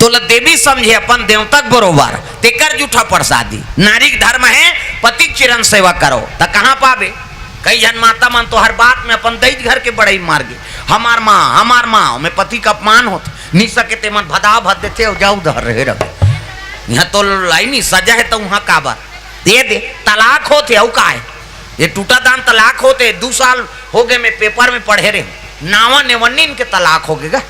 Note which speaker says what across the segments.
Speaker 1: तोला देवी समझे अपन देवतक बरोबर तेकर जूठा प्रसादी। नारी धर्म है पति चिरन सेवा करो त कहाँ पावे। कई जन माता मन तो हर बात में अपन दैज घर के बड़ई मार गे, हमार माँ में पति का अपमान होता नहीं सके ते मन भदा भद देते हो जाऊ धर रहे रहे। यहाँ तो लाई नहीं सजा है तो वहाँ काबर दे दे तलाक होते औ का है ये टूटा दान तलाक होते। 2 साल हो गए मैं पेपर में पढ़े रहे नावा नेवन्नी इनके तलाक हो गएगा।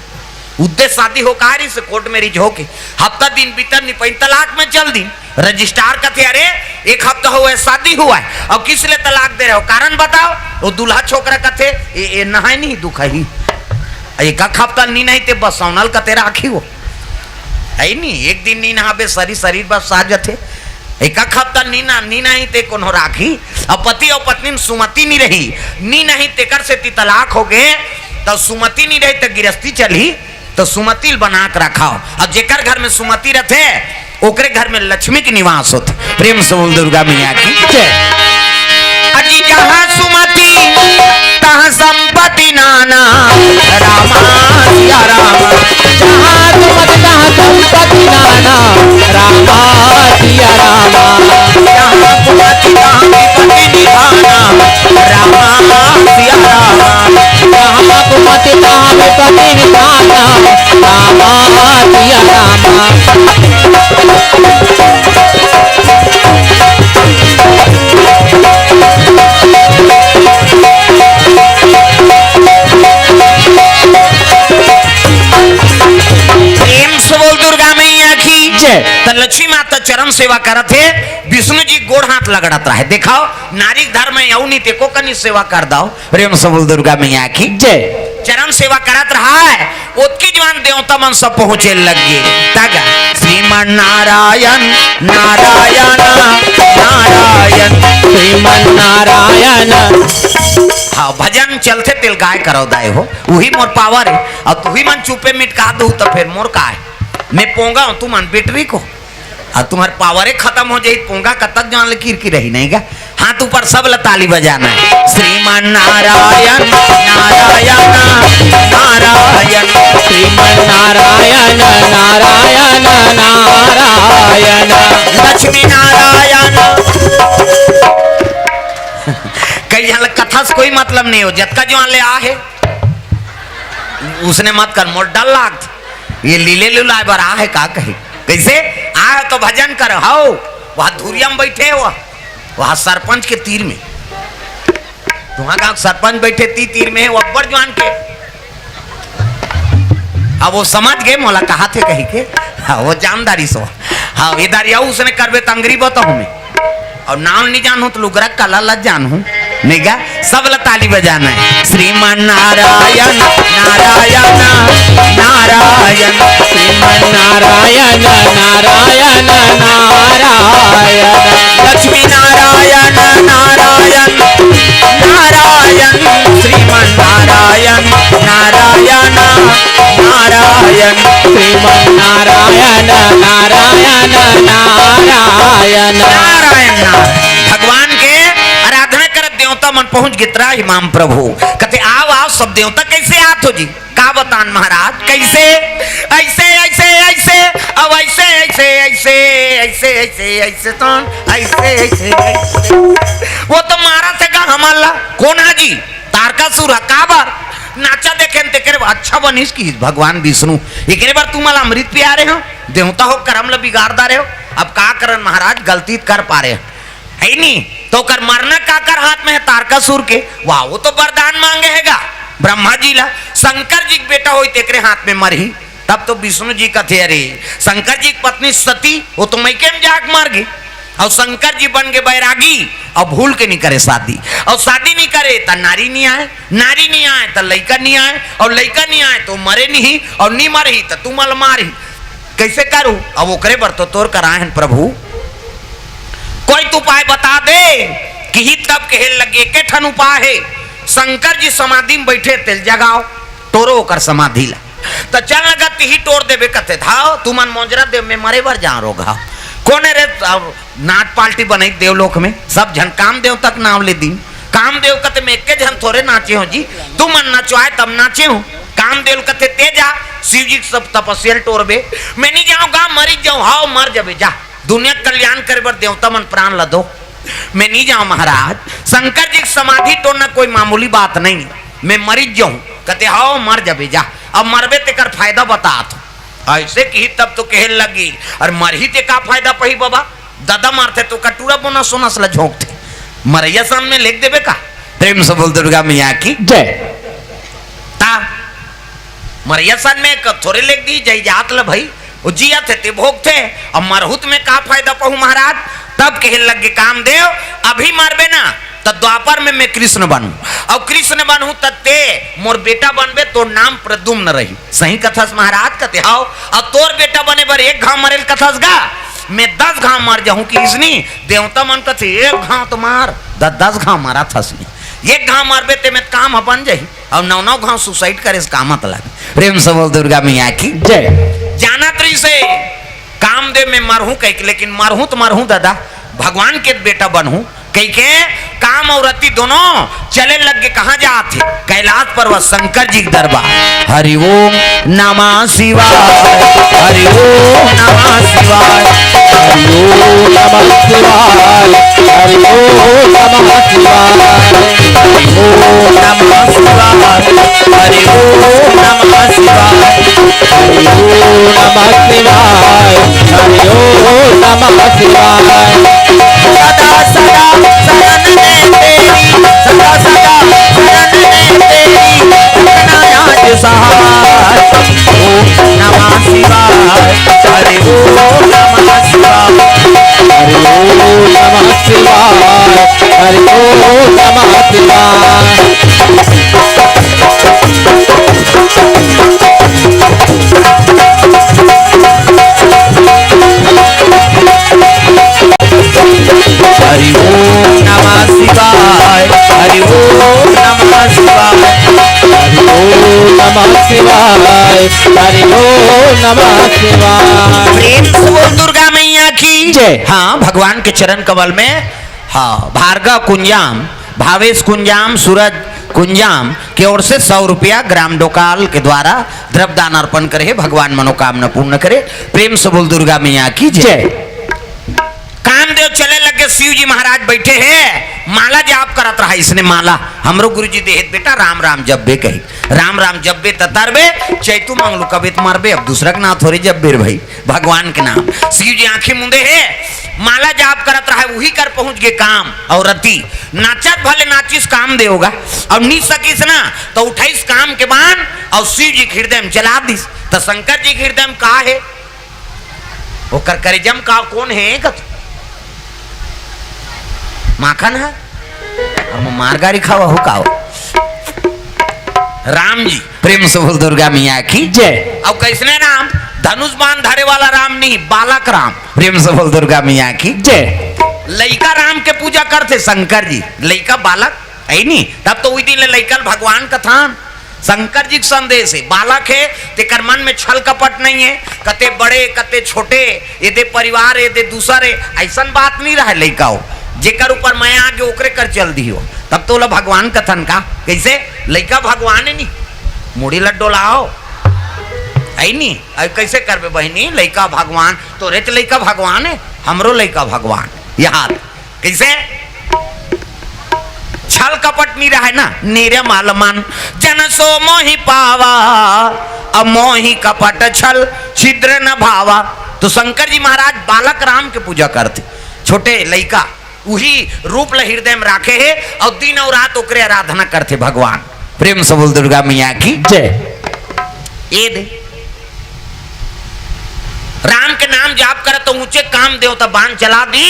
Speaker 1: उद्देश्य शादी हो कारी से कोर्ट मैरिज हो के हफ्ता दिन बीतर नहीं पाई तलाक में चल दी रजिस्ट्रार कहते अरे 1 हफ्ता हुआ है शादी हुआ है और किस लिए तलाक दे रहे हो कारण बताओ। वो दूल्हा छोकरा कहते ये नहाय नहीं दुख ही 1 हफ्ता नी नहीं ते बस सौनल कहते राखी हो है नहीं 1 दिन नी नहाबे शरीर बस साजत है 1 हफ्ता नी नहीं ते कोनो राखी। अब पति और पत्नी सुमति नहीं रही नी नहीं तेकर से ती तलाक हो गए तो सुमति नहीं रही तो गिरस्ती चली तो सुमति बना के रखाओ। अब जेकर घर में सुमति रहते ओकरे घर में लक्ष्मी के निवास होते। प्रेम से बोल दुर्गा मैया की जय। अजी जहाँ सुमति तहाँ संपत्ति नाना रामा सिया राम।
Speaker 2: जहाँ सुमति तहाँ संपत्ति नाना रामा सिया रामा।
Speaker 1: जहाँ सुमति तहाँ विपत्ति निधाना रामा सिया रामा।
Speaker 2: जहाँ सुमति तहाँ विपत्ति निधाना रामा सिया रामा।
Speaker 1: तो लक्ष्मी माता चरण सेवा करत है विष्णु जी गोड़ हाथ लगड़त रहे। देखाओ नारी धर्म में यौनी ते को कनी सेवा कर दाओ। प्रेम से बोल दुर्गा मैया की जय। चरण सेवा करत रहा है ओतकी जवान देवता मन सब पहुंचे लगे तागा श्रीमन नारायण नारायण नारायण
Speaker 2: श्रीमन नारायण।
Speaker 1: हाँ भजन चलते तिल गाय करो दाए हो वही मोर पावर है और तू ही मन चुपे मिटका दू तो फिर मोर का है मैं पोंगा हूं तुम बैटरी को और तुम्हारे पावर खत्म हो जाए पोंगा कब तक जान लकीर की रही नहीं का हाथ ऊपर सब ताली बजाना है। श्रीमान नारायण नारायण नारायण
Speaker 2: श्रीमन नारायण नारायण नारायण।
Speaker 1: लक्ष्मी नारायण। कई यहाँ कथा से कोई मतलब नहीं हो जत का जो ले आ है उसने मत कर मोर डर लाग ये लीले लुलाए बर आ है का कही कैसे आ तो भजन कर हाओ वहां धुरिया में बैठे हो वहां सरपंच के तीर में तुम्हारा गांव सरपंच बैठे तीर में वो अब्बर जवान के अब वो समझ गए मोला कहा थे कही के हाँ वो जानदारी सो हाँ ये दारिया उसने करबे तंगरी बताऊ मैं और नाम नहीं जानू तो लुगरा कला लग जानू नहीं गा सब ताली बजाना है। श्रीमान नारायण नारायण नारायण
Speaker 2: श्रीमन नारायण नारायण नारायण।
Speaker 1: लक्ष्मी नारायण नारायण नारायण श्रीमान नारायण नारायण नारायण
Speaker 2: श्रीमन नारायण नारायण नारायण।
Speaker 1: नारायण भगवान के आराधना करत देवता मन पहुंच गितरा इमाम प्रभु कहते आओ सब देवता कैसे आत हो जी का बतान महाराज कैसे ऐसे ऐसे ऐसे अब ऐसे ऐसे ऐसे ऐसे ऐसे ऐसे तो ऐसे ऐसे वो तो मारा थे का हमारा कौन हाजी तारकासुर काबर नाचा देखे तेरे अच्छा बनिस की भगवान विष्णु एक बार तुम्हारा अमृत पिया रहे हो देवता हो कर्म ल बिगाड़दा रहे हो अब का करन महाराज गलती कर पा रहे है नहीं तो कर मरना का कर हाथ में है तारकासुर के वाह वो तो वरदान मांगे हैगा ब्रह्मा जी ला शंकर जी बेटा हो तेरे हाथ में मर ही तब तो विष्णु जी का थे अरे शंकर जी की पत्नी सती वो तो मैके में जाग मार गई और शंकर जी बन गए बैरागी और भूल के नहीं करे शादी और शादी नहीं करे तो नारी नहीं आए तो लड़का नहीं आए और लड़का नहीं आए तो मरे नहीं और नहीं मरे तो तुम मल मारी कैसे करूं अब ओकरे बर तो तोर कराए हैं प्रभु कोई तो उपाय बता दे कि ही तब कहे लगे के ठन उपाय है शंकर जी समाधि में बैठे तेल जगाओ टोरो ओकर समाधि ला तो चल लगा ही टोर देवे कथे धाओ तुमन मोजरा देव में मरे बर जा रोगा कोने रे नाट पार्टी बनाई देवलोक में सब जन कामदेव तक नाम ले दी कामदेव कहते मैं एक जन थोड़े नाचे हो जी तुम मन नचवाए तब नाचे हो कामदेव कथे तेजा शिव जी सब तपस्या टोरबे मैं नहीं जाऊंगा मरी जाऊं हाओ मर जाबे जा दुनिया कल्याण करे बर देवता मन प्राण ला दो मैं नहीं जाऊं महाराज शंकर जी समाधि तोड़ना कोई मामूली बात नहीं मैं मरी जाऊं कहते हाओ मर जाबे जा अब मरबे ते कर फायदा बता तो ऐसे की तब तो कहे लगी और मर ही ते का फायदा पही बाबा दादा मारते तो कटूरा बोना सोना सला झोंकते मरैया सामने लिख देबे का प्रेम से बोल दुर्गा मैया की
Speaker 2: जय
Speaker 1: ता मरैया सन में थोड़े लिख दी जय जात ल भाई वो जिया थे ते भोग थे अब मरहुत में का फायदा पहू महाराज तब कहे लगे कामदेव अभी मारबे ना तो द्वापर में मैं कृष्ण बनूं और कृष्ण बनूं तत्ते मोर बेटा बनबे तो नाम प्रद्युम्न रही सही कथस महाराज कहते हाओ और तोर बेटा बने बर एक घाव मरेल कथस गा मैं 10 घाव मार जाऊं कि इसनी देवता मन कथे एक घाव तो मार 10 घाव मारा था इसने एक घाव मारबे ते में काम बन जाही और 9 घाव सुसाइड करे इस कामत लगे प्रेम से बोल दुर्गा मैया की
Speaker 2: जय
Speaker 1: जाना तरी से कामदेव में मरहूं कह लेकिन मरहूं तो मरहूं दादा भगवान के बेटा बनहूं कह के काम और रति दोनों चले लग के कहा जाते कैलाश पर्वत शंकर जी के दरबार हरि ओम नमः शिवाय हरि ओम नमः शिवाय
Speaker 2: हरि ओम नमः शिवाय हरि ओम नमः शिवाय
Speaker 1: हरि ओम नमः शिवाय हरि ओम नमः शिवाय
Speaker 2: हरि ओम नमः शिवाय हरि ओम नमः शिवाय
Speaker 1: सदा सदा शरण में तेरी सदा सदा शरण में तेरी रखना आज सहाय ओम नमः शिवाय हरि ओम नमः शिवाय
Speaker 2: हरि ओम नमः शिवाय हरि ओम नमः शिवाय
Speaker 1: हरि ओम नमः शिवाय हरि ओम नमः शिवाय
Speaker 2: हरि ओम नमः शिवाय हरि ओम नमः शिवाय
Speaker 1: प्रेम से बोल दुर्गा मैया की
Speaker 2: जय।
Speaker 1: हाँ भगवान के चरण कमल में हाँ भार्गव कुंजाम भावेश कुंजाम सूरज कुंजाम की ओर से 100 रुपया ग्राम डोकाल के द्वारा द्रव्य दान अर्पण करे भगवान मनोकामना पूर्ण करे प्रेम से बोल दुर्गा मैया की जय। कामदेव चले लगे शिव जी महाराज बैठे हैं माला जाप करत रहा इसने माला हमरो गुरु जी देहत बेटा राम राम जब्बे कही राम राम जब्बे ततारबे चैतु मांगलू कबित मारबे अब दूसरा के नाम थोड़ी जब्बे भाई भगवान के नाम शिव जी आंखें मुंदे है माला जाप करत रहा वही कर पहुंच गए काम और रति नाचत भले नाचिस काम दे होगा अब नी सकीस ना तो उठाइस काम के बान और शिव जी हृदय में चला दिस तो शंकर जी हृदय में का है वो कर करिजम का कौन है कथ माखन है और मारगारी खावा हो का राम जी प्रेम से बोल दुर्गा मैया की
Speaker 2: जय।
Speaker 1: अब कैसने राम धनुष बाण धारे वाला राम नहीं बालक राम प्रेम से बोल दुर्गा मैया की
Speaker 2: जय।
Speaker 1: लइका राम के पूजा करते शंकर जी लइका बालक है नहीं तब तो वही दिन लइका भगवान का थान शंकर जी का संदेश है बालक है तेकर मन में छल कपट नहीं है कते बड़े कते छोटे ये दे परिवार ये दे दूसरे ऐसा बात नहीं रहा लइका हो जेकर ऊपर मैं आगे ओकरे कर चल दी हो तब तो भगवान कथन का कैसे लइका भगवान है नहीं मुड़ी लड्डो लाओ है नहीं अब कैसे करबे बहनी लइका भगवान तो रेत लइका भगवान है हमरो लइका भगवान याद कैसे छल कपट नहीं रहा है ना नीरे मालमान जन सो मोहि पावा अब मोहि कपट छल छिद्र न भावा तो शंकर जी महाराज बालक राम के पूजा करते छोटे लइका वही रूप ल हृदय में राखे है और दिन और रात ओकरे आराधना करते भगवान प्रेम से बोल दुर्गा मैया की
Speaker 2: जय।
Speaker 1: ये दे राम के नाम जाप करे तो ऊंचे काम देवता बाण चला दी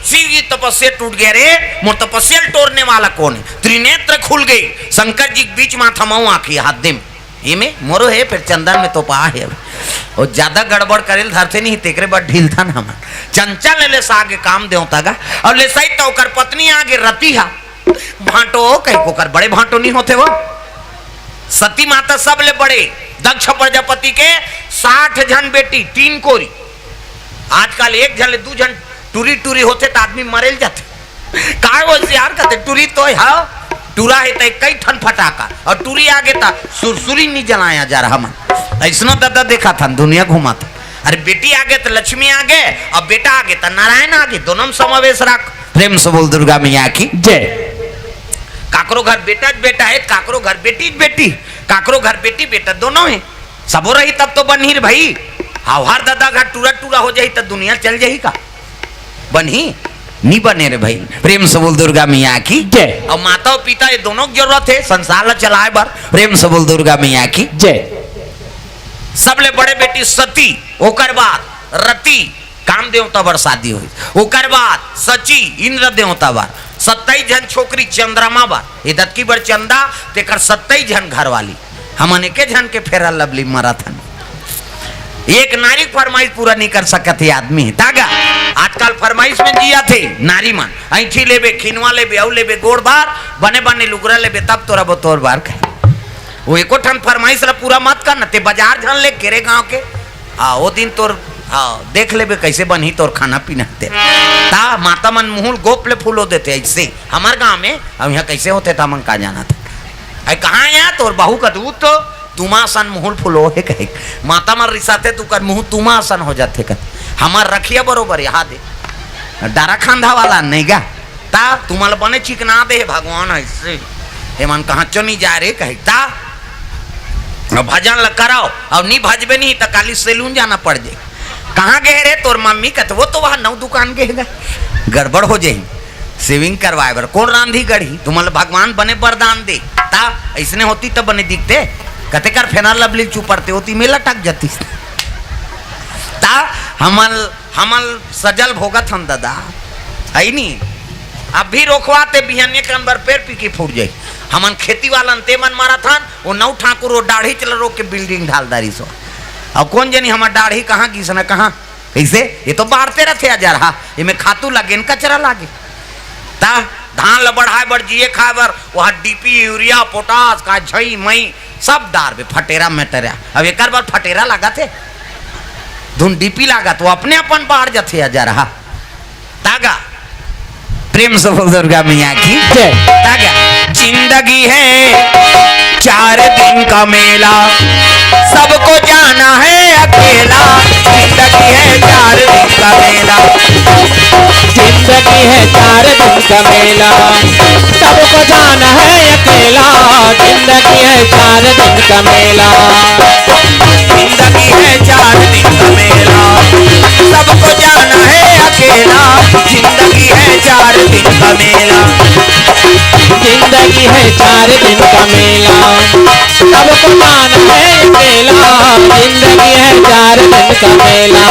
Speaker 1: शिव जी तपस्या टूट गया रे मोर तपस्या तोड़ने वाला कौन है त्रिनेत्र खुल गई शंकर जी के बीच माथा मऊ आखी हाथ दे ये में मोरो है फिर चंदन में तो पा है और ज्यादा गड़बड़ करेल धरते नहीं तेकरे बड़ ढील था ना हमार चंचल ले सा आगे काम देवता का और ले सही तो कर पत्नी आगे रती हा भांटो कहीं को कर बड़े भांटो नहीं होते वो सती माता सब ले बड़े दक्ष प्रजापति के 60 जन बेटी 3 कोरी आजकल एक जन ले 2 जन टूरी टूरी होते तो आदमी मरेल जाते काय वो यार कहते टूरी तो है टूरा है तो कई ठन फटाका और टूरी आगे था सुरसुरी नहीं जलाया जा रहा मन ऐसनो दादा देखा था दुनिया घुमा था। अरे बेटी आगे तो लक्ष्मी आगे और बेटा आगे तो नारायण आगे, दोनों में समावेश रख। प्रेम से बोल दुर्गा मैया की
Speaker 2: जय।
Speaker 1: काकरो घर बेटा है, काकरो घर बेटी, काकरो घर बेटी बेटा दोनों है। सबो रही तब तो बनही रे भाई। हर दादा घर टूरा हो जाही तो दुनिया चल जाही का, बनही नहीं बने रे भाई। प्रेम से बोल दुर्गा मैया की
Speaker 2: जय।
Speaker 1: और माता और पिता ये दोनों की जरूरत है संसार ला चलाए बार। प्रेम से बोल दुर्गा मैया की
Speaker 2: जय।
Speaker 1: सबले बड़े बेटी सती, ओकर बाद रति काम देवता बर शादी हुई, ओकर बाद सची इंद्र देवता बार, 27 जन छोकरी चंद्रमा बार, ये दत्की बर चंदा तेकर 27 जन घर वाली, हमन एके जन के फेरा लवली मराथन। एक नारी फरमाइश पूरा नहीं कर सकते आदमी तागा। आजकल फरमाइश में जिया थे नारी मन, ऐठी लेबे, खिनवा लेबे, औ लेबे, गोड़ बार बने बने लुगरा लेबे, तब तोरा बतौर बार कहे वो एको ठन फरमाइश ला पूरा मत कर न ते बाजार झन ले केरे गांव के वो दिन तोर देख लेबे कैसे बनी तोर खाना पीना दे ता माता मन मुहुल गोप ले फूलो देते ऐसे हमार गांव में। अब यहाँ कैसे होते था मन का जाना था अरे कहाँ यहाँ तोर बहू का दूध तो तुमासन मुहुल फूलो है कहे माता मन रिसाते तू कर मुँह तुमासन हो जाते कर हमार रखिया बरोबर यहाँ दे डारा खांधा वाला नहीं गा ता तुम्हारा बने चिकना दे भगवान ऐसे हे मन कहाँ चो नहीं जा रहे कहे ता भजन ल कराओ और नहीं भजबे नहीं तो काली सैलून जाना पड़ जाए। कहाँ गए रे तोर मम्मी का वो तो वहाँ 9 दुकान गए गड़बड़ हो जाए सेविंग करवाए बर कौन रांधी गढ़ी तुम्हारे भगवान बने वरदान दे ता ऐसने होती तब बने दिखते कते कर फेना लबली चुपड़ते होती मेला टक जाती ता हमल सजल भोगत हम दादा है नहीं अब भी रोकवाते बिहन्य के अंदर पैर पी के फूट जाए। हमन खेती वाला ते मन मारा था वो 9 ठाकुर वो दाढ़ी चल रोक के बिल्डिंग ढालदारी सो अब कौन जानी हमार दाढ़ी कहाँ की सना कहाँ ऐसे ये तो बाढ़ते रहते जा रहा इनमें खातू लगे कचरा लागे ता धान ल बढ़ाए बढ़ जिए खाए बर वहाँ डीपी यूरिया पोटास का झई मई सब डार बे फटेरा मेटेरा। अब एक बार फटेरा लगा थे धुन डीपी लगा तो अपने अपन बाढ़ जाते जा रहा तागा। प्रेम से बोल दुर्गा मैया की
Speaker 2: जय।
Speaker 1: तागा जिंदगी है 4 दिन का मेला सबको जाना है अकेला। जिंदगी है 4 दिन का मेला,
Speaker 2: जिंदगी है 4 दिन का मेला सबको जाना है अकेला। जिंदगी है 4 दिन का मेला,
Speaker 1: जिंदगी है 4 दिन का मेला सबको जाना है अकेला। जिंदगी है 4 दिन का मेला,
Speaker 2: जिंदगी है 4 दिन का मेला सबको जाना है अकेला। जिंदगी है 4 दिन का मेला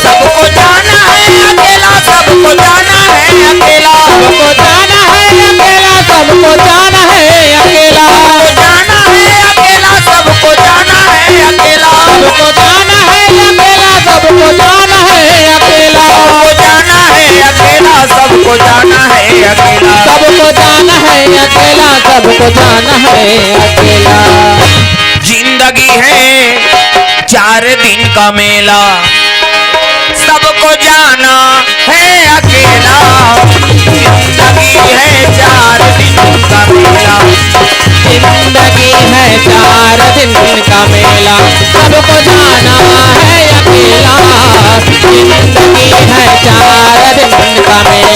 Speaker 1: सबको जाना है अकेला, सबको जाना है अकेला,
Speaker 2: सबको जाना है अकेला। सबको जाना है अकेला,
Speaker 1: जाना है अकेला, सबको जाना है अकेला,
Speaker 2: सबको जाना है अकेला। सबको जाना है अकेला,
Speaker 1: सबको जाना है अकेला, सबको जाना है अकेला,
Speaker 2: सबको जाना है अकेला। सबको जाना है अकेला।
Speaker 1: जिंदगी है 4 दिन का मेला सबको जाना है अकेला। जिंदगी है 4 दिन का मेला,
Speaker 2: जिंदगी है 4 दिन का मेला सबको जाना है अकेला। जिंदगी है 4 दिन का मेला।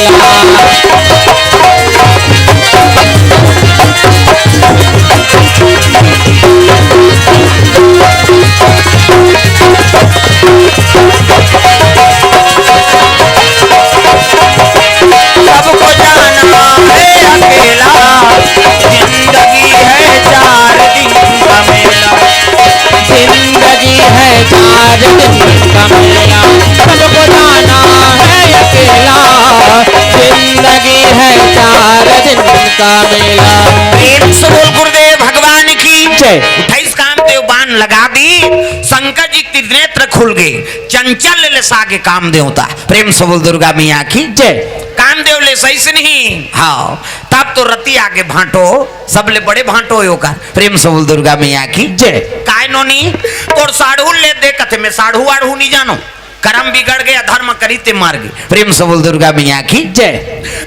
Speaker 1: सबको जाना है अकेला। जिंदगी है 4 दिन का मेला,
Speaker 2: जिंदगी है 4 दिन का मेला सबको जाना है अकेला। जिंदगी है 4 दिन का मेला।
Speaker 1: प्रेम से बोल गुरुदेव भगवान की
Speaker 2: जय।
Speaker 1: 28 कामदेव बाण लगा दी, शंकर जी के नेत्र खुल गए, चंचल ले सागे कामदेवता। प्रेम से बोल दुर्गा मैया की
Speaker 2: जय।
Speaker 1: कामदेव ले सही से नहीं हाँ तब तो रति आगे भांटो सबले बड़े भांटो होगा। प्रेम से बोल दुर्गा मैया की
Speaker 2: जय।
Speaker 1: काय नोनी तोर साढ़ू ले दे कथे में साढ़ू आढ़ू नहीं जानो कर्म बिगड़ गया, धर्म करी ते मार गई। प्रेम से बोल दुर्गा मैया की
Speaker 2: जय।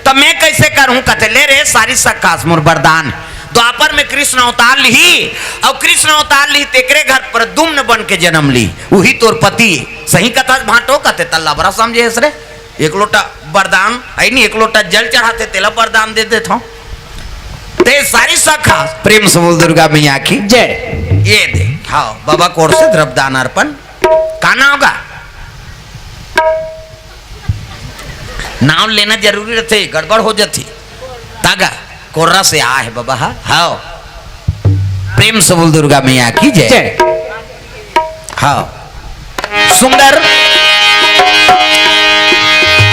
Speaker 1: तो मैं कैसे करूं? कहते ले रे सारी सकाश मोर वरदान। द्वापर में कृष्ण अवतार ली और कृष्ण अवतार ली तेकरे घर पर दुम्न बन के जन्म ली, वही तोर पति सही कथा भाटो कहते तल्ला बड़ा समझे रे। एक लोटा वरदान है नहीं, एक लोटा जल चढ़ाते तेला वरदान दे देता हूं ते सारी सखा। प्रेम से बोल दुर्गा मैया की
Speaker 2: जय।
Speaker 1: ये दे हाँ बाबा कोर से द्रव्यदान अर्पण काना होगा। नाम लेना जरूरी रहते, गड़बड़ हो जाती। तागा कोर्रा से आ है बाबा। हाँ प्रेम से बोल दुर्गा मैया की जय।
Speaker 2: जय।
Speaker 1: हाँ सुंदर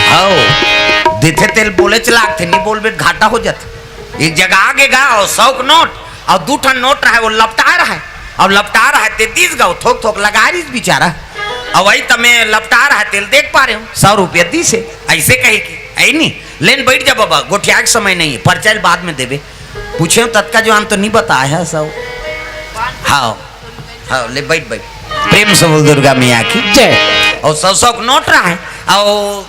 Speaker 1: हाँ देते तेल बोले चला थे, नहीं बोल घाटा हो जाते। एक जगह आगे गा और 100 नोट और 2 नोट रहा है, वो लपटा रहा है और लपटा रहा है 33 गाँव थोक थोक लगा रही बेचारा। और वही तमें लपटा रहा है तेल देख पा रहे हो 100 रुपया दी से ऐसे कहे कि आई नहीं लेन बैठ जा बाबा, गोठिया के समय नहीं है, परचल बाद में देवे। पूछे तत्का जवान तो नहीं बताया है सब। हाँ हाँ ले बैठ बैठ। प्रेम से बोल दुर्गा मैया की
Speaker 2: जय।
Speaker 1: और 100 नोट रहा है और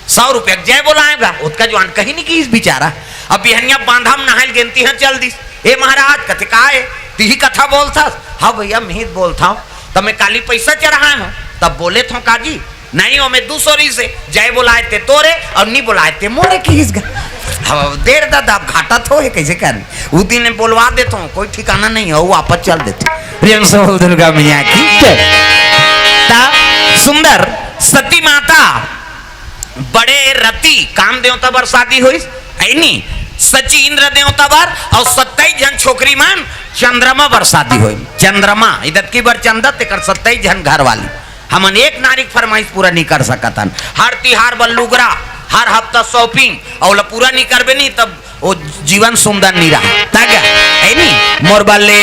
Speaker 1: 100 रुपया जय बोलाएगा उसका जवान कहीं नहीं की इस बेचारा। अब बिहनिया बांधा में नहाल गिनती है चल दी। ए महाराज कथे का है तीही कथा बोलता। हाँ भैया मैं बोलता हूँ तो मैं काली पैसा चढ़ाया हूँ। तब बोले थे काजी नहीं हो मैं 200 से जय बोलाए थे तोरे और नहीं बोलाए थे मोरे की देर दादा आप घाटा थो है कैसे कर उस दिन बोलवा देता हूँ, कोई ठिकाना नहीं हो वापस चल देते। प्रेम से बोल दुर्गा मैया की सुंदर सती माता बड़े रति काम देवता बर शादी हुई है नी सची इंद्र देवता बर और 27 जन छोकरी मान चंद्रमा बर शादी हुई। चंद्रमा इधर की बर चंदा तेकर 27 जन घर वाली। हमन एक नारी फरमाइश पूरा नहीं कर सकतन। हर तिहार बल्लुगरा हर हफ्ता शॉपिंग और पूरा नहीं करबे नहीं तब वो जीवन सुंदर नहीं रहा। तक है नहीं मोर बल्ले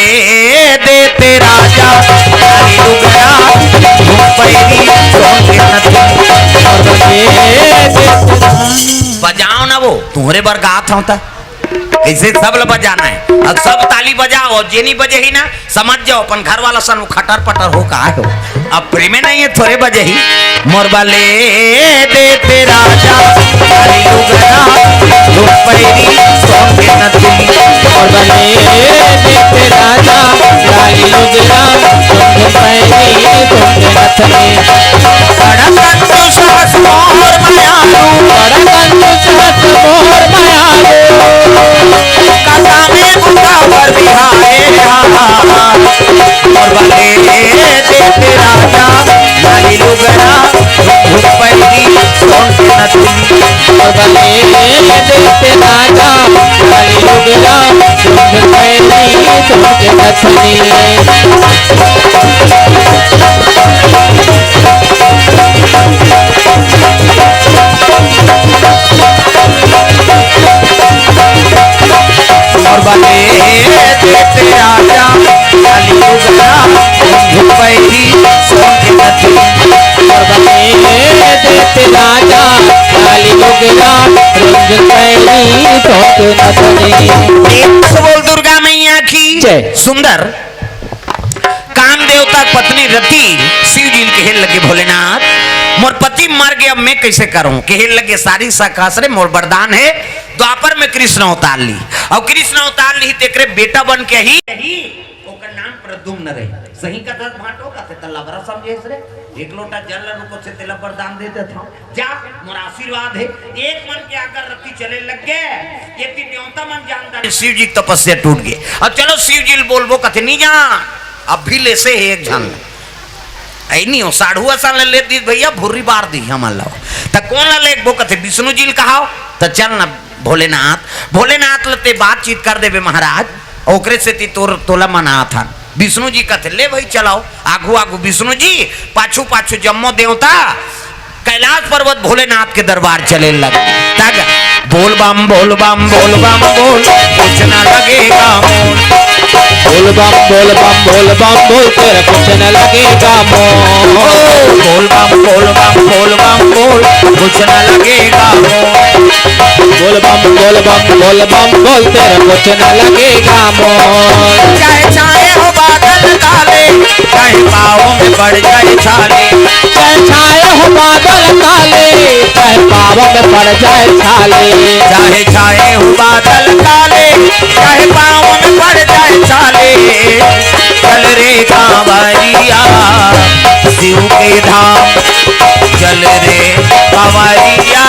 Speaker 1: देते राजा बजाओ ना वो तुम्हारे बर गात होता ऐसे सब लोग बजाना है। अब सब ताली बजाओ जेनी बजे ही ना समझ जाओ अपन घर वाला सन खटर पटर हो कहा हो। अब प्रेम नहीं है थोड़े बजे ही मोर बले देते राजा बोल दुर्गा मैया की जय। सुंदर काम देवता पत्नी रति शिव जी के हेल लगे भोलेनाथ मोर पति मर गए अब मैं कैसे करूं के हेल लगे सारी शाखास रे मोर वरदान है। द्वापर में कृष्ण अवतार ली और कृष्ण अवतार ली तेकरे बेटा बन के ही ओकर नाम प्रद्युम्न रहे। सही कथा भाटो कहते तल्ला बड़ा समझे रे। एक लोटा जल रुको से तेला वरदान दे देता हूं जा मोर आशीर्वाद है। एक मन के आकर रति चले लग गए ये देवता मन जानता शिव जी तपस्या टूट गई। अब चलो शिव जी बोलबो कहते नहीं जा अब भी ले से एक झन ऐ नहीं हो 60 साल ले दी भैया भूरी बार दी हम लो त कौन ला ले बो कहते विष्णु जी कहा तो चल ना भोलेनाथ भोलेनाथ लते बातचीत कर देवे महाराज ओकरे से ती तोला मना था। विष्णु जी कहते ले भाई चलाओ आगू आगू विष्णु जी पाछू पाछू जम्मो देवता कैलाश पर्वत भोलेनाथ के दरबार चले लगे। तक बोल बम बोल बम बोल बम बोल कुछ न लगेगा मोल
Speaker 2: बोल बम बोल बम बोल बम बोल तेरा कुछ न लगेगा मोल
Speaker 1: बोल बम बोल बम बोल बम बोल कुछ न लगेगा मोल
Speaker 2: बोल बम बोल बम बोल बम बोल तेरा कुछ न लगेगा मोल।
Speaker 1: चाहे छाए हो बादल काले चाहे पाँव में पड़ जाए छाले
Speaker 2: चाहे छाए हो बादल काले, चाहे पाँव में पड़ जाए छाले।
Speaker 1: चाहे छाए हो बादल काले, चाहे पाँव में पड़ जाए छाले। चल रे कांवरिया शिव के धाम, चल रे कांवरिया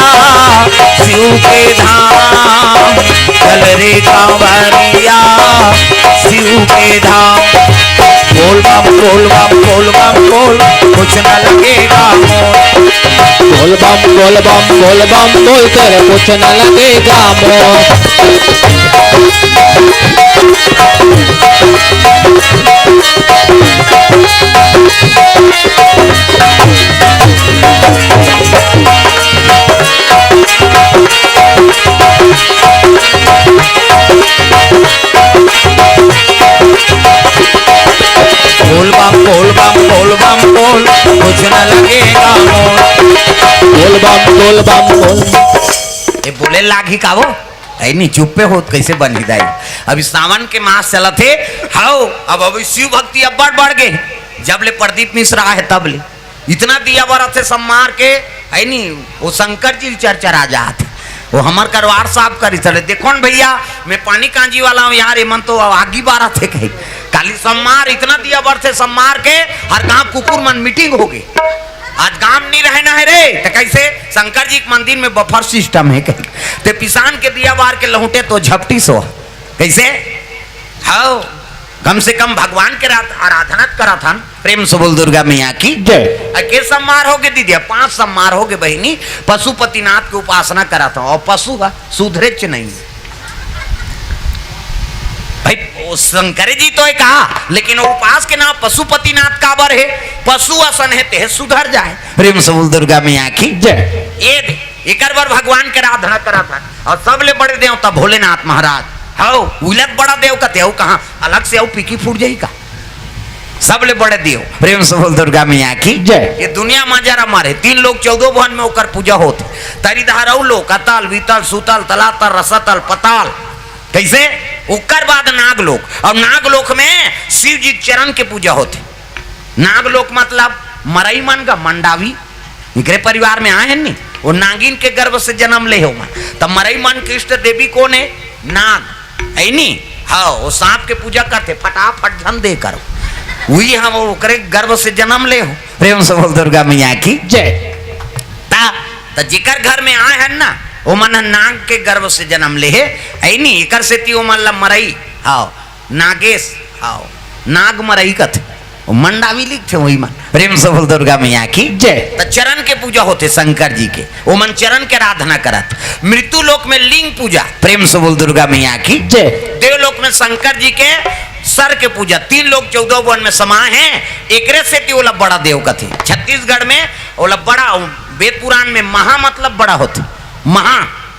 Speaker 1: शिव के धाम, चल रे कांवरिया शिव के धाम। बोल बम बोल बम बोल बम बोल, कुछ न लगेगा मोल।
Speaker 2: बोल बम बोल बम बोल बम बोल, तेरे कुछ न लगेगा मोल।
Speaker 1: बोल बम बोल बम बोल बम बोल, कुछ न लगेगा मोल।
Speaker 2: बोल बम बोल बम बोल।
Speaker 1: ये बोले लागी का वो ऐ नहीं चुप पे होत कैसे बनी दाई। अभी सावन के मास चला थे हाउ, अब अभी शिव भक्ति अब बढ़ गए। जब ले प्रदीप मिश्रा है तब ले इतना दिया बरत से सब मार के है नहीं वो शंकर जी चरचरा जाते। वो हमार करवार साहब करी चले देखो न भैया, मैं पानी कांजी वाला हूँ यार, मन तो आगी बारह थे कहीं काली सम्मार इतना दिया बर से सम्मार के हर गांव कुकुर मन मीटिंग हो गई। आज गांव नहीं रहना है रे तो कैसे शंकर जी के मंदिर में बफर सिस्टम है कहीं ते पिसान के दिया बार के लहुटे तो झपटी सो कैसे हाँ कम से कम भगवान के आराधना करा था। प्रेम से बोल दुर्गा मैया की
Speaker 2: जय।
Speaker 1: के सम्मार हो गए दीदी, 5 सम्मार हो गए बहनी। पशुपतिनाथ की उपासना करा था और पशु का सुधरेच नहीं भाई। शंकर जी तो है कहा, लेकिन उपास के नाम पशुपतिनाथ का बर है, पशु आसन है ते सुधर जाए। प्रेम से बोल दुर्गा मैया की
Speaker 2: जय।
Speaker 1: ये एक बार भगवान के आराधना करा था और सबले बड़े देवता भोलेनाथ महाराज हाउ उलट बड़ा देव कहते हो कहाँ अलग से आओ पीकी फूट जाई का सबले बड़े देव। प्रेम से बोल दुर्गा मैया की
Speaker 2: जय।
Speaker 1: ये दुनिया में जरा मारे 3 लोग 14 भवन में होकर पूजा होते तरीधार लोग अतल वितल सुतल तलातल रसतल पताल कैसे उकर बाद नागलोक। और नागलोक में शिव जी चरण के पूजा होते। नागलोक मतलब मरई मन का मंडावी इकरे परिवार में आए हैं नहीं वो नागिन के गर्भ से जन्म ले हो तब मरई मन की इष्ट देवी कौन है नाग है नी। हाँ वो सांप के पूजा करते फटाफट धन दे करो वही हम वो करे गर्भ से जन्म ले हो। प्रेम से बोल दुर्गा मैया की
Speaker 2: जय।
Speaker 1: ता जिकर घर में आए हैं ना वो मन नाग के गर्भ से जन्म ले है ऐ नी एकर से ती वो मन ला मरई हाओ नागेश हाओ नाग मरई कथे वो मंडावी लिखते वही मन। प्रेम से बोल दुर्गा मैया की
Speaker 2: जय।
Speaker 1: तो चरण के पूजा होते शंकर जी के वो मन चरण के आराधना करत। मृत्यु लोक में लिंग पूजा। प्रेम से बोल दुर्गा मैया की
Speaker 2: जय।
Speaker 1: देवलोक में शंकर जी के सर के पूजा। 3 लोग 14 वन में समाये हैं एकरे से ती ओला बड़ा देव कथे। छत्तीसगढ़ में ओला बड़ा वेद पुराण में महा मतलब बड़ा होते महा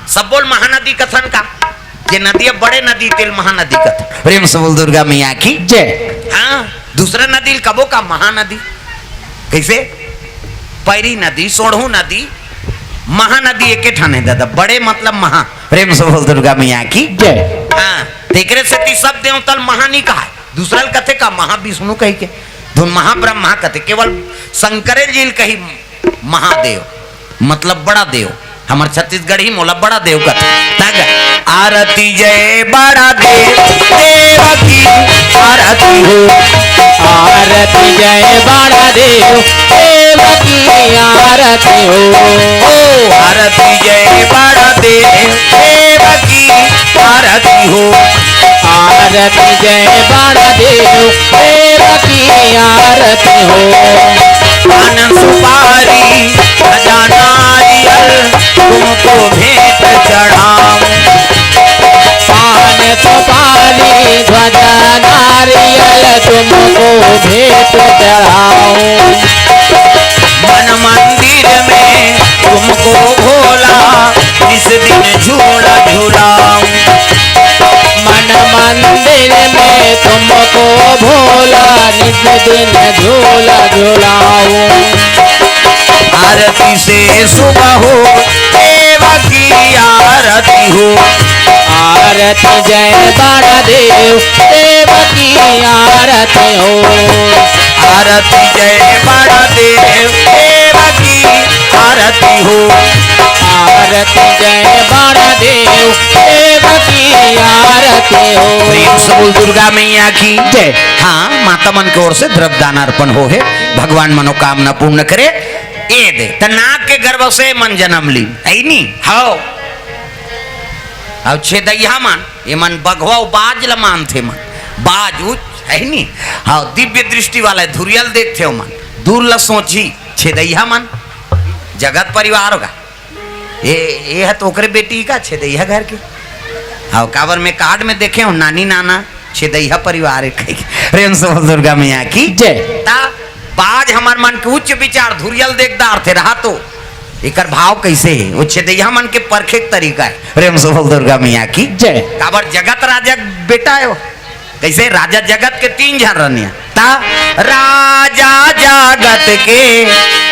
Speaker 1: सब बोल महानदी कथन का ये नदी बड़े नदी तेल महानदी कथन। प्रेम से बोल दुर्गा मैया की
Speaker 2: जय।
Speaker 1: हाँ दूसरा नदी कबो का महानदी कैसे पैरी नदी सोढ़ू नदी महानदी एक ठाने दादा बड़े मतलब महा। प्रेम से बोल दुर्गा मैया की
Speaker 2: जय।
Speaker 1: हाँ तेकरे से ती सब देवतल महा नहीं कहा दूसरा कथे का महाविष्णु कही के धुन महाब्रह्मा कथे केवल शंकरे जी कही महादेव मतलब बड़ा देव। हमार छत्तीसगढ़ ही मोला बड़ा देव कथे आरती जय बड़ा देव देव की आरती हो।
Speaker 2: आरती जय बड़ा देव देव की आरती हो।
Speaker 1: आरती जय बड़ा देव देव की आरती हो।
Speaker 2: आरती जय बड़ा देव देव की आरती हो।
Speaker 1: पान सुपारी खजाना नारियल तुमको भेंट चढ़ाऊं।
Speaker 2: पान सुपारी ध्वजा नारियल तुमको भेंट चढ़ाऊं।
Speaker 1: मन मंदिर में तुमको भोला इस दिन झूला झूलाऊं।
Speaker 2: मन मंदिर में तुमको भोला निज दिन झूला झूलाऊं।
Speaker 1: आरती से सुबह हो देव की आरती हो।
Speaker 2: आरती जय बड़ा देव देव की आरती हो।
Speaker 1: आरती जय बड़ा देव देव की
Speaker 2: के हो।
Speaker 1: प्रेम से बोल दुर्गा मैया की
Speaker 2: जय।
Speaker 1: हाँ, माता मन की ओर से द्रव्य दान अर्पण हो है, भगवान मनोकामना पूर्ण करे। ये दे त नाक के गर्भ से मन जन्म ली है नी। हाओ अब छेदैया मन ये मन बघवा बाज ल मान थे मन बाज उच है नी। हाँ, दिव्य दृष्टि वाला धुरियल देखते हो मन दूर ल सोची छेदैया मन जगत परिवार होगा ये है तो ओकरे बेटी का छेदैया घर के। हाँ, काबर में कार्ड में देखे हो नानी नाना छेदैया परिवार है। प्रेम से बोल दुर्गा मैया की
Speaker 2: जय।
Speaker 1: ता बाज हमार मन के उच्च विचार धुरियल देखदार थे रहा तो एकर भाव कैसे है वो छेदैया मन के परखे के तरीका है। प्रेम से बोल दुर्गा मैया की
Speaker 2: जय।
Speaker 1: काबर जगत राजा बेटा है वो कैसे राजा जगत के 3 जन रनिया ता राजा जगत के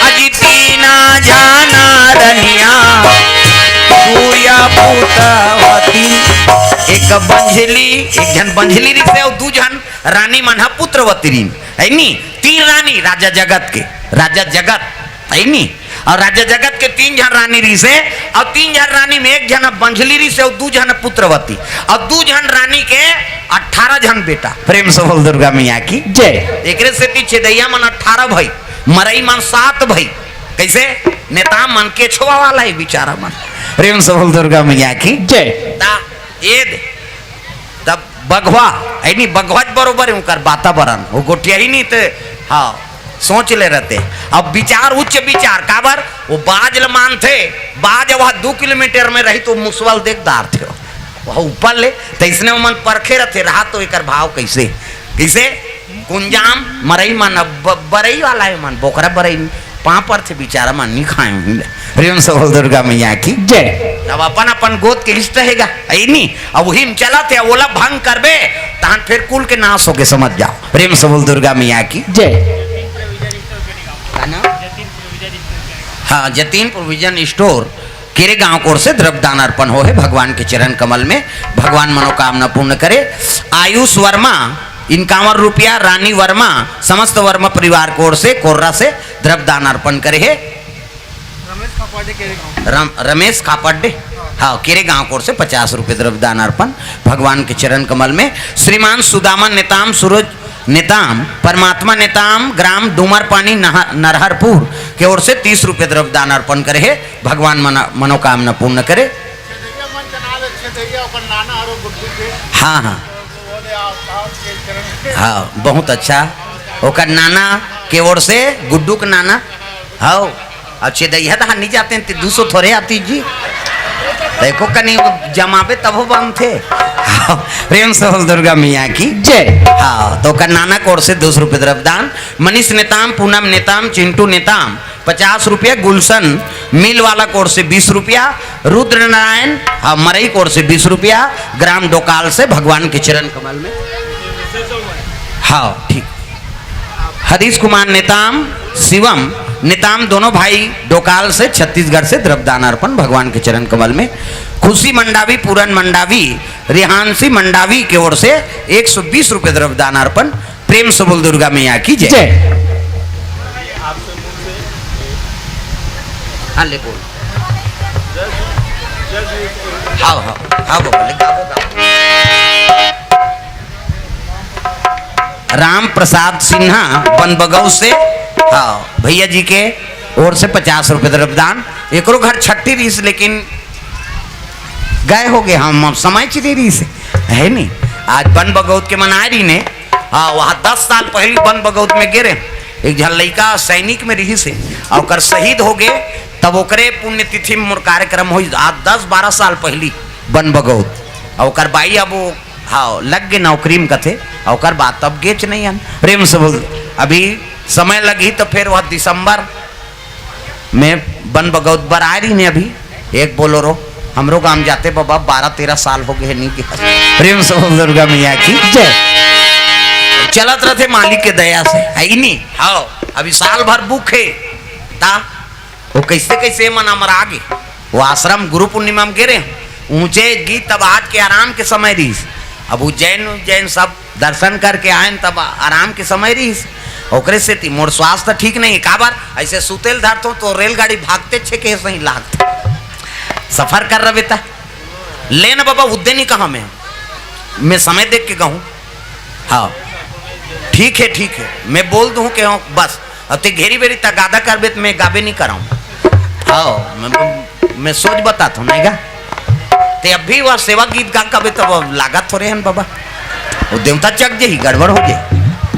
Speaker 1: अजी 3 जाना रनिया सूर्या पुत्रवती एक बंझली एक जन बंझली री से और 2 जन रानी मन पुत्रवती री है नी। 3 रानी राजा जगत के राजा जगत है नी और राजा जगत के 3 जन रानी री से और 3 जन रानी में 1 जन बंझली री से और 2 जन पुत्रवती और 2 जन रानी के 18 जन बेटा। प्रेम से बोल दुर्गा मैया की
Speaker 2: जय।
Speaker 1: एकरे से छेदैया मन 18 भाई मरई मन 7 भाई कैसे नेता मन के छुआ वाला है बिचारा मन। प्रेम से बोल दुर्गा मैया की
Speaker 2: जय।
Speaker 1: ता ये दे तब बघवा है नी बघवा बरोबर उनकर वातावरण वो गोटिया ही नहीं तो हाँ सोच ले रहते। अब विचार उच्च विचार काबर वो बाज ल मान थे बाज वह 2 किलोमीटर में रही तो मुसवल देखदार थे वह ऊपर ले तो इसने मन परखे रहते रहा तो एकर भाव कैसे कैसे कुंजाम मरई मन बरई वाला है मन बोकरा बरई पापर थे बेचारा मन नहीं खाए। प्रेम से बोल दुर्गा मैया की
Speaker 2: जय।
Speaker 1: अब अपन अपन गोद के इष्ट रहेगा नहीं अब वही में चला थे ओला भंग करबे तहन फिर कुल के नाश होके समझ जाओ। प्रेम से बोल दुर्गा मैया की
Speaker 2: जय।
Speaker 1: हाँ, जतीन प्रोविजन स्टोर केरे गांव कोर से द्रव्य दान अर्पण हो है भगवान के चरण कमल में भगवान मनोकामना पूर्ण करे। आयुष वर्मा 51 रुपया रानी वर्मा समस्त वर्मा परिवार कोर से कोर्रा से द्रव्य दान अर्पण करे है। रमेश खापड्डे हाँ केरे गांव कोर से 50 रुपये द्रव्य दान अर्पण भगवान के चरण कमल में। श्रीमान सुदामा नेताम सूरज नेताम परमात्मा नेताम ग्राम डूमर पानी नरहरपुर के ओर से 30 रुपये द्रव्य दान अर्पण करे है भगवान मनोकामना पूर्ण करे। हाँ हाँ हाँ बहुत अच्छा ओकर नाना के ओर से गुड्डू के नाना हाँ अच्छे दैया तो नहीं जाते हैं 200 थोड़े आती जी देखो कहीं जमावे तब हो बंद थे। प्रेम से बोल दुर्गा मैया की
Speaker 2: जय।
Speaker 1: हाँ तो कर नाना कोर से 200 रुपये द्रव्य दान। मनीष नेताम पूनम नेताम चिंटू नेताम 50 रुपया गुलशन मिल वाला कोर से 20 रुपया रुद्र नारायण हाँ मरई कोर से 20 रुपया ग्राम डोकाल से भगवान के चरण कमल में। हाँ ठीक हरीश कुमार नेताम शिवम नेताम दोनों भाई डोकाल से छत्तीसगढ़ से द्रव्य दान अर्पण भगवान के चरण कमल में। खुशी मंडावी पूरन मंडावी रिहानसी मंडावी की ओर से 120 रुपये द्रव्य दान अर्पण। प्रेम से बोल दुर्गा मैया की जय। हाँ ले बोल हाँ हाँ हाँ बोले राम प्रसाद सिन्हा बनबगौ से हाँ भैया जी के ओर से 50 रुपये द्रव्य दान। एक घर छठी रही लेकिन गए हो गए हम समय चिरी रही से है नहीं आज बन बगौत के मनाए रही ने हाँ वहाँ 10 साल पहले बन बगौत में गिरे एक झन लड़का सैनिक में रही से और शहीद हो गए तब ओकरे पुण्यतिथि में मोर कार्यक्रम हो आज 10-12 साल पहली बन बगौत और बाई अब वो हाँ लग गए नौकरी में कथे और बात तब गेच नहीं है। प्रेम से बोल अभी समय लगी तो फिर वह दिसंबर में बन बगौत बर आ रही ने अभी एक बोलोरो हमरो गांव जाते बाबा 12-13 साल हो गए नहीं। प्रेम से बोल दुर्गा मैया की जय। चलत रहते मालिक के दया से है नहीं हाँ अभी साल भर बुक है ता वो कैसे कैसे मन अमर आगे वो आश्रम गुरु पूर्णिमा में गिरे ऊंचे गीत तब आज के आराम के समय रही अब उज्जैन सब दर्शन करके आए तब आराम के समय रही ओकरे से थी मोर स्वास्थ्य ठीक नहीं काबर ऐसे सुतेल धरतो तो रेलगाड़ी भागते छे के सही लागते सफर कर रहे बेटा लेना बाबा उद्देनी कहाँ में मैं समय देख के गाऊं? हाँ ठीक है मैं बोल दूं कि हाँ बस अब ते घेरी बेरी तक गादा करबे तो मैं गाबे नहीं कराऊं। हाँ मैं सोच बताता हूँ नहीं गा ते अब भी वह सेवा गीत गा कबे तो लागत थोड़े हैं बाबा वो देवता चक जाही गड़बड़ हो जाए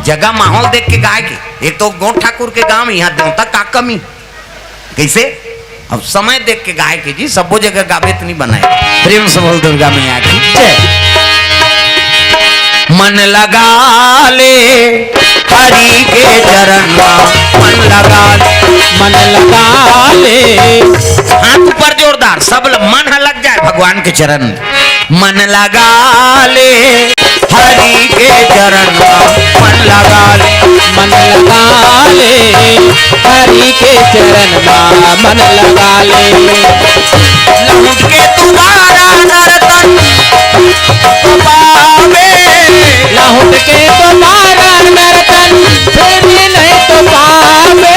Speaker 1: जगह माहौल देख के गाय के। एक तो गौठ ठाकुर के गांव में यहाँ देवता का कमी कैसे अब समय देख के गाय के जी सबो जगह गावे तो नहीं बनाए। प्रेम से बोल दुर्गा मैया की जय। मन लगा ले हरि के चरण मन लगा ले हाथ ऊपर जोरदार सब मन लग जाए भगवान के चरण मन लगा ले हरि के चरण मन लगा ले
Speaker 2: हरि के चरण मन लगा ले
Speaker 1: लौट के तुम्हारा नर्तन पावे
Speaker 2: लौट के तुम्हारा नर्तन फिर भी नहीं तो पावे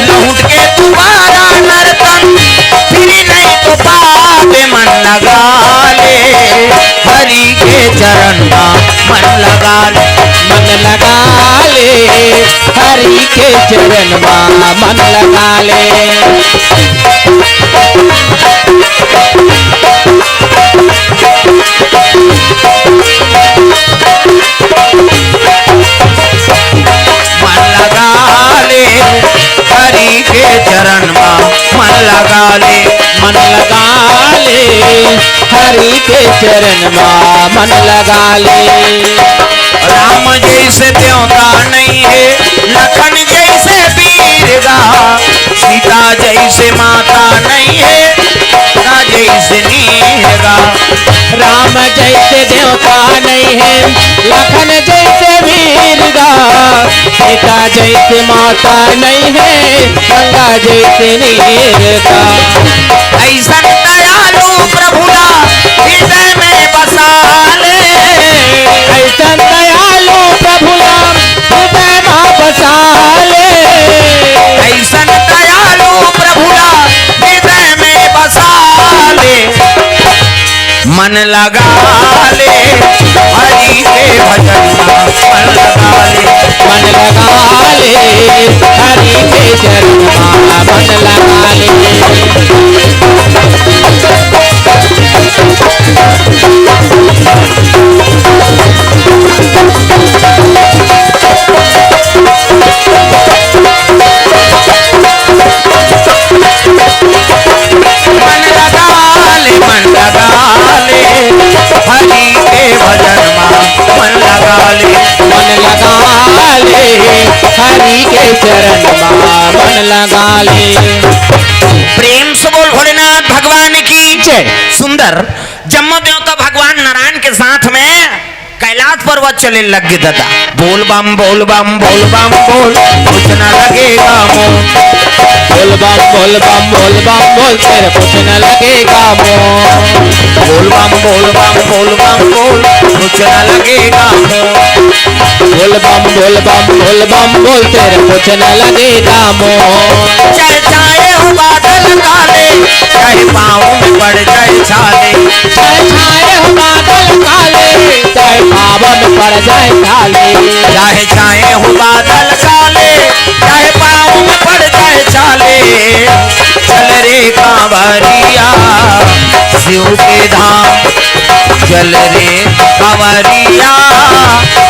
Speaker 1: लौट के तुम्हारा नर्तन फिर नहीं तो पावे मन लगा ले हरि के चरण मन लगा ले
Speaker 2: हरि के चरण मन लगा ले
Speaker 1: मन लगा ले हरि के चरण मन लगा ले
Speaker 2: हरि के चरण मन लगा ले
Speaker 1: राम जैसे देवता नहीं है लखन जैसे वीरगा सीता जैसे माता नहीं है ना जैसे नीरगा
Speaker 2: राम जैसे देवता नहीं है लखन जैसे वीरगा सीता जैसे माता नहीं है गंगा जैसे नीरगा
Speaker 1: ऐसा दयालु प्रभुला हृदय में बसा ले
Speaker 2: ऐसा दयालु प्रभुला हृदय में बसा ले
Speaker 1: ऐसा दयालु प्रभुला हृदय में बसा ले मन लगा ले हरि के भजन मन लगा ले
Speaker 2: हरि के चरण मन लगा ले
Speaker 1: मन लगा ले हरि के भजन मन लगा ले
Speaker 2: हरि के चरण मन लगा ले
Speaker 1: प्रेम से बोल भोलेनाथ भगवान की
Speaker 2: जय।
Speaker 1: सुंदर जम्मू देवता भगवान नारायण के साथ में कैलाश पर्वत चले लग गए दादा बोल बम बोल बम बोल बम बोल कुछ न लगेगा मोह
Speaker 2: बोल बम तेरे कुछ न लगेगा मोह
Speaker 1: बोल बम बोल कुछ न लगेगा मोह
Speaker 2: बोल तेरे कुछ न लगेगा मोह
Speaker 1: चाहे चाहे हो बादल काले चाहे पाँव में पड़ जाए छाले
Speaker 2: चाहे हो बादल काले चाहे पावन पड़ जाए काले
Speaker 1: चाहे चाहे हो बादल काले चाहे पाँव में पड़ जाए छाले चल रे कांवरिया शिव के धाम चल रे कांवरिया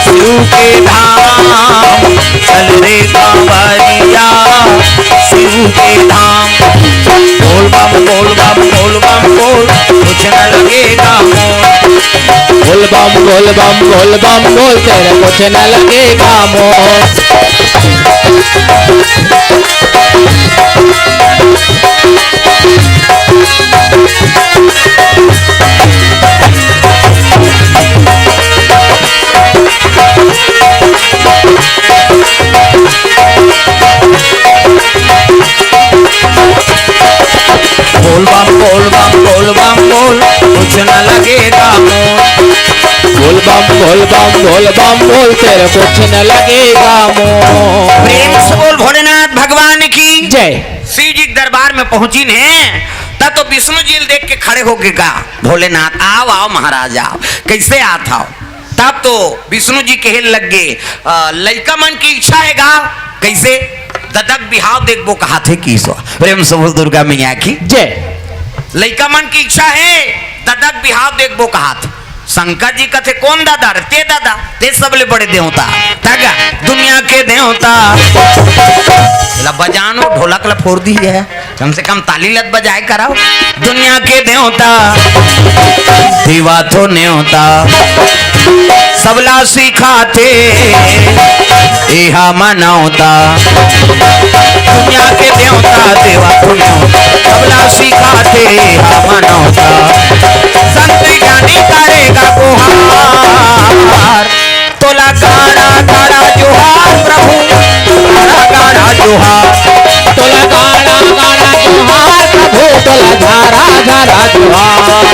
Speaker 1: शिव के धाम चल रे कांवरिया शिव के धाम बोल बम बोल कुछ न लगेगा मोह
Speaker 2: बोल बम तेरे कुछ न लगेगा मोह
Speaker 1: बोल बम कुछ न लगेगा मोह
Speaker 2: बोल तेरे कुछ न लगेगा
Speaker 1: प्रेम से बोल भोलेनाथ भगवान की
Speaker 2: जय।
Speaker 1: शिव जी दरबार में पहुंची ने तब तो विष्णु जी देख के खड़े हो गए का भोलेनाथ आओ आओ महाराज आओ कैसे आत आओ। तब तो विष्णु जी कहे लग गए लड़का मन की इच्छा है गा कैसे ददक बिहाव देखबो कहा थे की सो प्रेम से बोल दुर्गा मैया की
Speaker 2: जय।
Speaker 1: लड़का मन की इच्छा है ददक बिहाव देखबो कहा थे। शंकर जी कथे कौन दादा रे ते दादा ते सबले बड़े देवता तागा दुनिया के देवता ला बजानो ढोलक ला फोड़ दी है कम से कम ताली लत बजाए कराओ। दुनिया के देवता दीवा तो न्योता सबला सिखाते इहा मनाओता। दुनिया के देवता देवा तो न्योता सबला सिखाते इहा मनाओता। संत ज्ञानी करेगा गुहार तोला गाड़ा गाड़ा जोहार प्रभु गाड़ा गाड़ा जोहार
Speaker 2: तोला गाड़ा गाड़ा जोहार प्रभु तोला झारा झारा जोहार।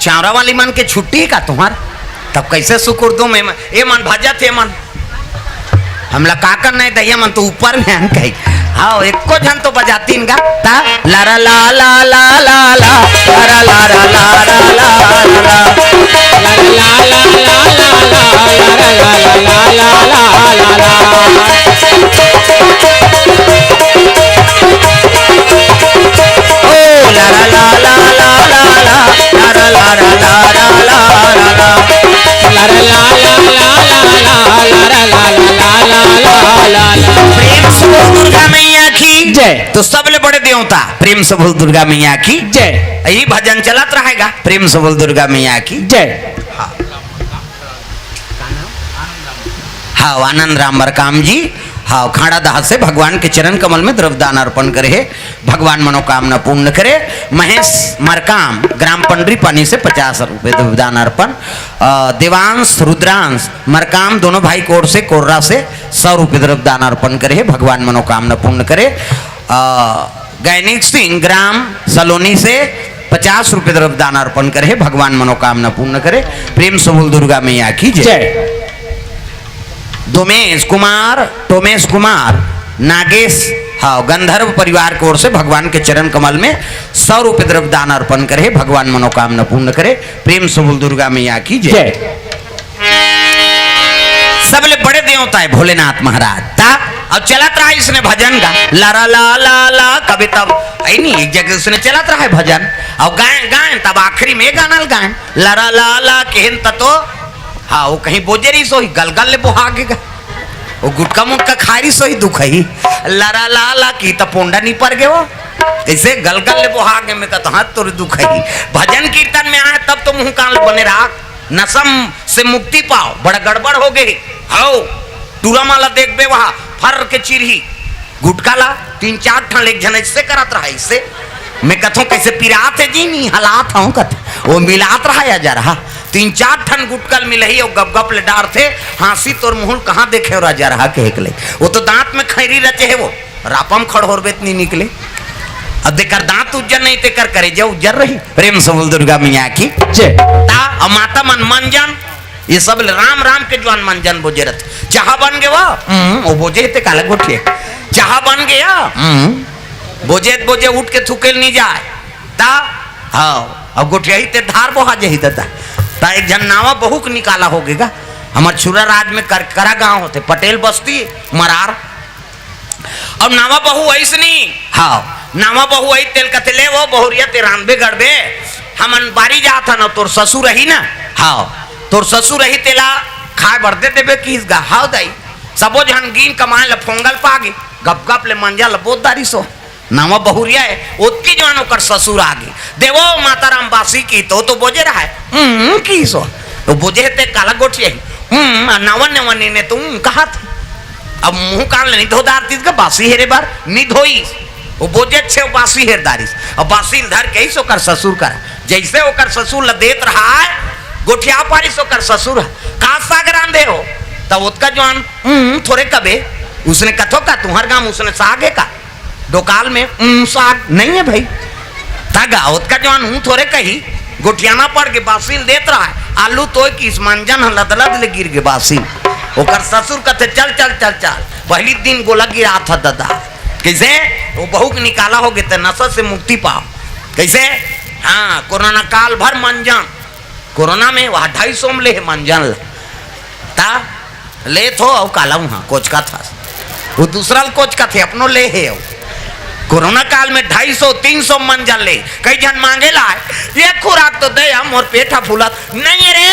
Speaker 1: चावरा वाली मन के छुट्टी का तुम्हार तब कैसे शुक्र दो मैं ये मन भजा थे मन हमला का करना है दहिया मन तो ऊपर में आन कही हाँ एको जन तो बजाती गा ता लारा ला ला ला ला ला लारा लारा लारा ला ला दुर्गा मैया की
Speaker 2: जय।
Speaker 1: तो सबले बड़े देवता प्रेम से बोल दुर्गा मैया की
Speaker 2: जय।
Speaker 1: यही भजन चलत रहेगा प्रेम से बोल दुर्गा मैया की
Speaker 2: जय।
Speaker 1: हाँ आनंद राम बरकाम जी हाँ खाड़ा दाह से भगवान के चरण कमल में द्रव्यदान अर्पण करे है भगवान मनोकामना पूर्ण करे। महेश मरकाम ग्राम पंडरी पानी से 50 रुपये द्रव्यदान अर्पण। देवांश रुद्रांश मरकाम दोनों भाई कोर से कोर्रा से 100 रुपये द्रव्यदान अर्पण करे है भगवान मनोकामना पूर्ण करे। गैनिक सिंह ग्राम सलोनी से 50 रुपये द्रव्यदान अर्पण करे है भगवान मनोकामना पूर्ण करे। प्रेम से बोल दुर्गा मैया की जय। टोमेश कुमार नागेश हाँ गंधर्व परिवार की ओर से भगवान के चरण कमल में 100 रुपये द्रव्यदान अर्पण करे भगवान मनोकामना पूर्ण करे। प्रेम से बोल दुर्गा मैया की जय। सबले बड़े देवता है भोलेनाथ महाराज ता अब चलत रहा इसने भजन गा लारा ला ला ला कभी तब आई नहीं एक जगह उसने चलत रहा है भजन और गायन गायन तब आखिरी में गानल गायन लारा ला ला केहन ततो हाँ वो कहीं बोझेरी सोही गलगल ले बोहागेगा वो गुटका मुटका खारी सोही दुख ही लरा ला ला की तो पोंडा नहीं पर गए वो ऐसे गलगल ले बोहागे में कहता हाथ तोरे दुख ही। भजन कीर्तन में आए तब तो मुंह कान बने रहा नसम से मुक्ति पाओ बड़ा गड़बड़ हो गई हाओ टूरा माला देख बे वहां फर के चिरही गुटका ला 3-4 ठन एक जन इससे करत रहा इससे मैं कथों कैसे पिरात है जी नहीं हलात हूँ कथ वो मिलात रहा या जा रहा 3-4 ठन गुटकल मिलही और गप गप ले डार थे हांसी तोर मुहुल कहाँ देखे और जा रहा के ले वो तो दांत में खैरी रचे है वो रापम खड़ हो नहीं निकले अब देकर दांत उज्जर नहीं तेकर करे जो उज्जर रही। प्रेम से बोल दुर्गा मैया की
Speaker 2: जय।
Speaker 1: ता और माता मन मंजन ये सब राम राम के जवान मंजन बोझरत चाह बन गए वो बोझे ते काले गोठिए चाह बन गया बोझे उठ के थुकेल नहीं जाए ता हाँ अब गोठिया ही ते धार बोहा जही देता ता एक जन नावा बहुक निकाला हो गएगा हमार छुरा राज में करा गांव होते पटेल बस्ती मरार अब नावा बहु ऐसे नहीं हाँ नावा बहु आई तेल कते ले वो बहुरिया ते रानबे गड़बे हमन बारी जाता ना तोर ससुर रही ना हाँ तोर ससुर रही तेला खाए बढ़ते देबे किस गा हाउ दाई सबो जन गिन कमाए ल फोंगल पागे गप गप ले मंजा ल बोदारी सो नावा बहुरिया है ओतकी जवान ओकर ससुर आगे देवो माताराम बासी की तो बोझे रहा है की सो तो बोझे ते काला गोठिया नावन नवनी ने तुम कहा थी अब मुंह कान ले नहीं धोदार तीस का बासी हेरे बार नहीं धोई वो बोझे छे बासी हेरदारिस और बासी धर के ही सोकर ससुर कर जैसे ओकर ससुर ल देत रहा है गोठिया पारी सोकर ससुर का सागरान दे हो तब उसका जवान थोड़े कबे उसने कथो का तुम्हार गांव उसने सागे का डोकाल में साग नहीं है भाई था गावत का जवान हूं थोड़े कही गोटियाना पड़ के बासिल देत रहा है आलू तो किस मंजन लदलद ले गिर के बासिल ओकर ससुर कहते चल चल चल चल पहली दिन गोला गिरा था दादा कैसे वो बहू के निकाला हो गए नशा से मुक्ति पाओ कैसे हाँ कोरोना काल भर मंजन कोरोना में वह 250 में ले मंजन ता ले थो और काला वहां कोच का था वो दूसरा कोच का थे अपनो ले है कोरोना काल में 250-300 मंजन ले कई जन मांगे लाए ये खुराक तो दे हम और पेटा फूला नहीं रे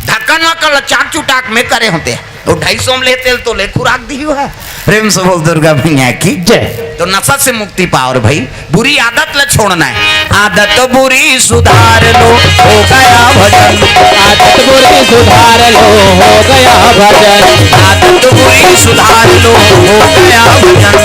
Speaker 1: ढक्कन वक्कन चाट चुटाक में करे होते तो 250 में ले तेल तो ले खुराक दी है प्रेम से बोल दुर्गा भैया की जय तो नशा से मुक्ति पाओ रे भाई बुरी आदत ले छोड़ना है आदत बुरी सुधार लो हो गया भजन
Speaker 2: आदत बुरी सुधार लो हो गया भजन
Speaker 1: आदत बुरी सुधार लो हो गया भजन